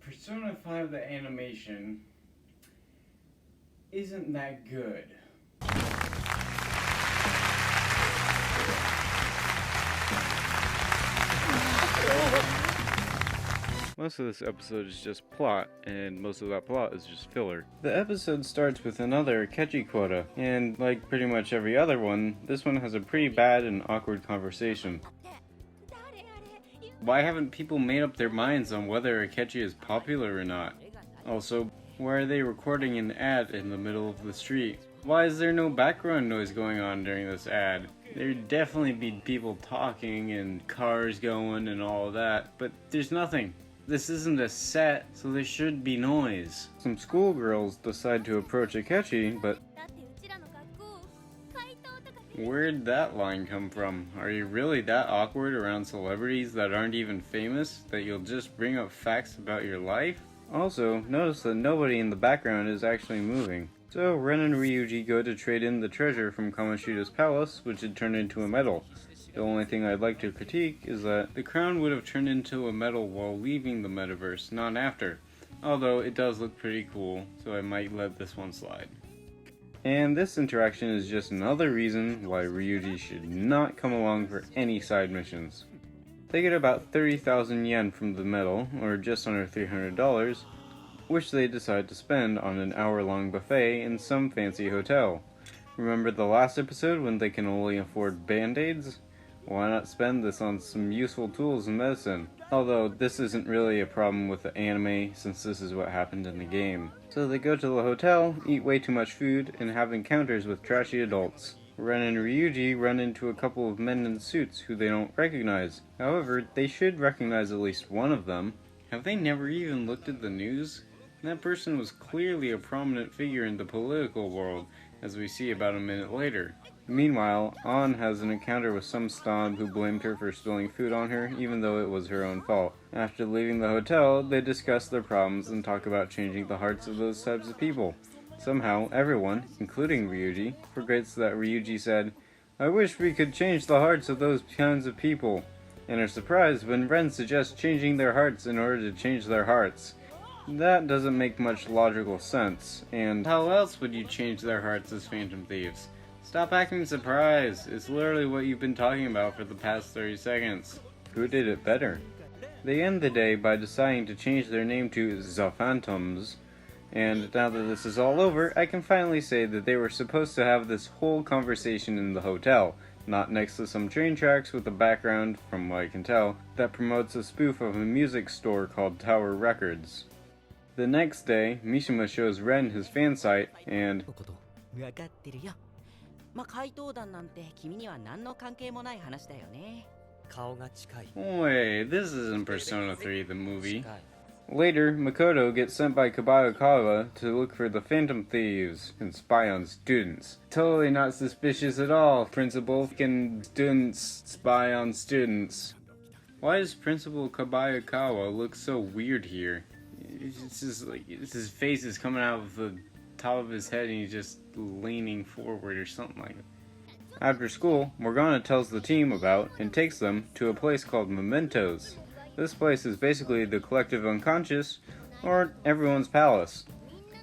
Persona 5 the animation isn't that good. Most of this episode is just plot, and most of that plot is just filler. The episode starts with another Akechi quota, and like pretty much every other one, this one has a pretty bad and awkward conversation. Why haven't people made up their minds on whether Akechi is popular or not? Also, why are they recording an ad in the middle of the street? Why is there no background noise going on during this ad? There'd definitely be people talking and cars going and all of that, but there's nothing. This isn't a set, so there should be noise. Some schoolgirls decide to approach Akechi, but where'd that line come from? Are you really that awkward around celebrities that aren't even famous that you'll just bring up facts about your life? Also, notice that nobody in the background is actually moving. So Ren and Ryuji go to trade in the treasure from Kamoshida's palace, which had turned into a medal. The only thing I'd like to critique is that the crown would have turned into a medal while leaving the metaverse, not after. Although it does look pretty cool, so I might let this one slide. And this interaction is just another reason why Ryuji should not come along for any side missions. They get about 30,000 yen from the medal, or just under $300, which they decide to spend on an hour-long buffet in some fancy hotel. Remember the last episode when they can only afford band-aids? Why not spend this on some useful tools and medicine? Although this isn't really a problem with the anime, since this is what happened in the game. So they go to the hotel, eat way too much food, and have encounters with trashy adults. Ren and Ryuji run into a couple of men in suits who they don't recognize. However, they should recognize at least one of them. Have they never even looked at the news? That person was clearly a prominent figure in the political world, as we see about a minute later. Meanwhile, An has an encounter with some snob who blamed her for spilling food on her, even though it was her own fault. After leaving the hotel, they discuss their problems and talk about changing the hearts of those types of people. Somehow, everyone, including Ryuji, forgets that Ryuji said, "I wish we could change the hearts of those kinds of people," and are surprised when Ren suggests changing their hearts in order to change their hearts. That doesn't make much logical sense, and how else would you change their hearts as Phantom Thieves? Stop acting surprised. It's literally what you've been talking about for the past 30 seconds. Who did it better? They end the day by deciding to change their name to The Phantoms, and now that this is all over, I can finally say that they were supposed to have this whole conversation in the hotel, not next to some train tracks with a background, from what I can tell, that promotes a spoof of a music store called Tower Records. The next day, Mishima shows Ren his fan site, and wait, this isn't Persona 3 the movie. Later, Makoto gets sent by Kabayakawa to look for the Phantom Thieves and spy on students. Totally not suspicious at all. Principal can students spy on students. Why does Principal Kabayakawa look so weird here? It's just like his face is coming out of the top of his head and he's just leaning forward or something like that. After school, Morgana tells the team about and takes them to a place called Mementos. This place is basically the collective unconscious, or everyone's palace.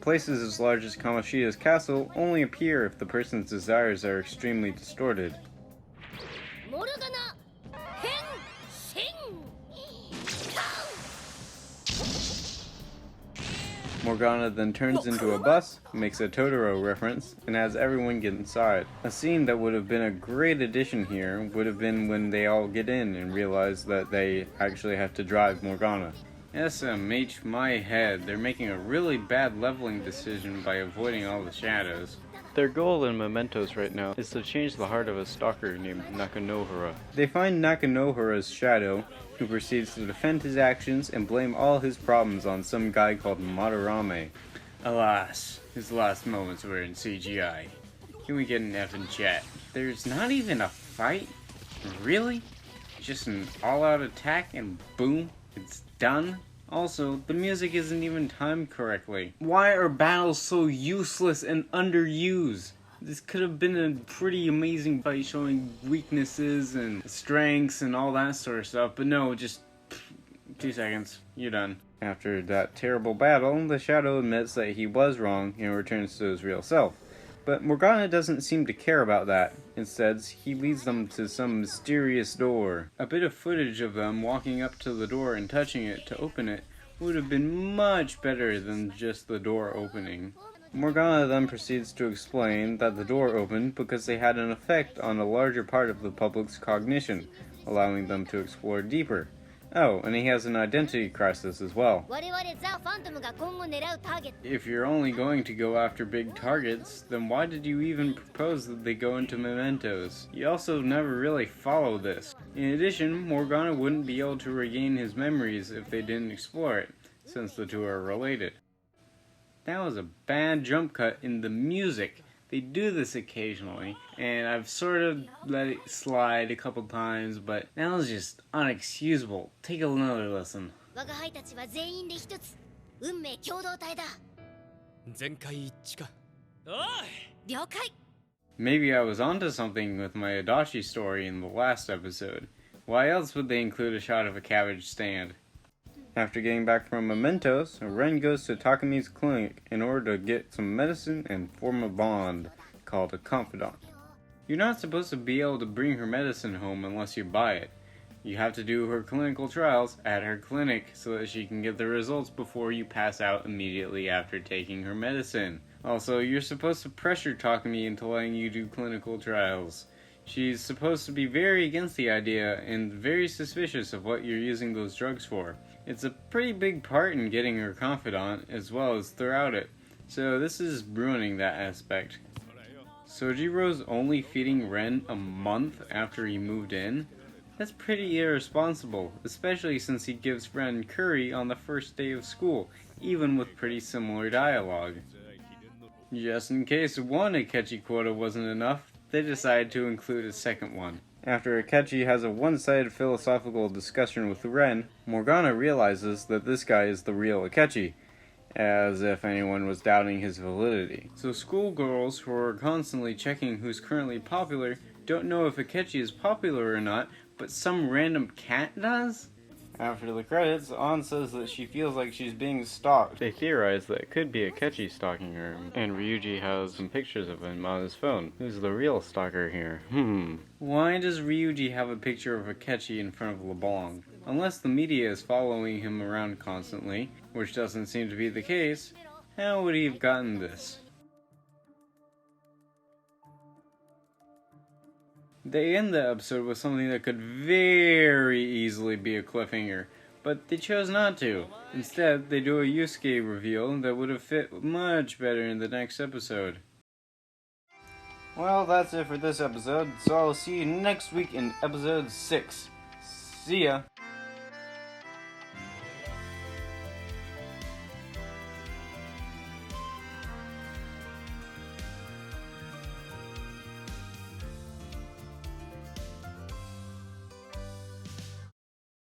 Places as large as Kamoshida's castle only appear if the person's desires are extremely distorted. Morgana then turns into a bus, makes a Totoro reference, and has everyone get inside. A scene that would have been a great addition here would have been when they all get in and realize that they actually have to drive Morgana. SMH my head, they're making a really bad leveling decision by avoiding all the shadows. Their goal in Mementos right now is to change the heart of a stalker named Nakanohara. They find Nakanohara's shadow, who proceeds to defend his actions and blame all his problems on some guy called Madarame. Alas, his last moments were in CGI. Can we get an F in chat? There's not even a fight? Really? Just an all-out attack and boom, it's done? Also, the music isn't even timed correctly. Why are battles so useless and underused? This could have been a pretty amazing fight showing weaknesses and strengths and all that sort of stuff, but no, just 2 seconds. You're done. After that terrible battle, the Shadow admits that he was wrong and returns to his real self. But Morgana doesn't seem to care about that. Instead, he leads them to some mysterious door. A bit of footage of them walking up to the door and touching it to open it would have been much better than just the door opening. Morgana then proceeds to explain that the door opened because they had an effect on a larger part of the public's cognition, allowing them to explore deeper. Oh, and he has an identity crisis as well. If you're only going to go after big targets, then why did you even propose that they go into mementos? You also never really follow this. In addition, Morgana wouldn't be able to regain his memories if they didn't explore it, since the two are related. That was a bad jump cut in the music. They do this occasionally, and I've sort of let it slide a couple times, but that was just unexcusable. Take another listen. Maybe I was onto something with my Adachi story in the last episode. Why else would they include a shot of a cabbage stand? After getting back from Mementos, Ren goes to Takami's clinic in order to get some medicine and form a bond called a confidant. You're not supposed to be able to bring her medicine home unless you buy it. You have to do her clinical trials at her clinic so that she can get the results before you pass out immediately after taking her medicine. Also, you're supposed to pressure Takami into letting you do clinical trials. She's supposed to be very against the idea and very suspicious of what you're using those drugs for. It's a pretty big part in getting her confidant as well as throughout it, so this is ruining that aspect. Sojiro's only feeding Ren a month after he moved in? That's pretty irresponsible, especially since he gives Ren curry on the first day of school, even with pretty similar dialogue. Just in case one Akechi quota wasn't enough, they decided to include a second one. After Akechi has a one-sided philosophical discussion with Ren, Morgana realizes that this guy is the real Akechi, as if anyone was doubting his validity. So schoolgirls who are constantly checking who's currently popular don't know if Akechi is popular or not, but some random cat does? After the credits, An says that she feels like she's being stalked. They theorize that it could be Akechi stalking her, and Ryuji has some pictures of him on his phone. Who's the real stalker here? Why does Ryuji have a picture of Akechi in front of LeBlanc? Unless the media is following him around constantly, which doesn't seem to be the case, how would he have gotten this? They end the episode with something that could very easily be a cliffhanger, but they chose not to. Instead, they do a Yusuke reveal that would have fit much better in the next episode. Well, that's it for this episode, so I'll see you next week in episode 6. See ya!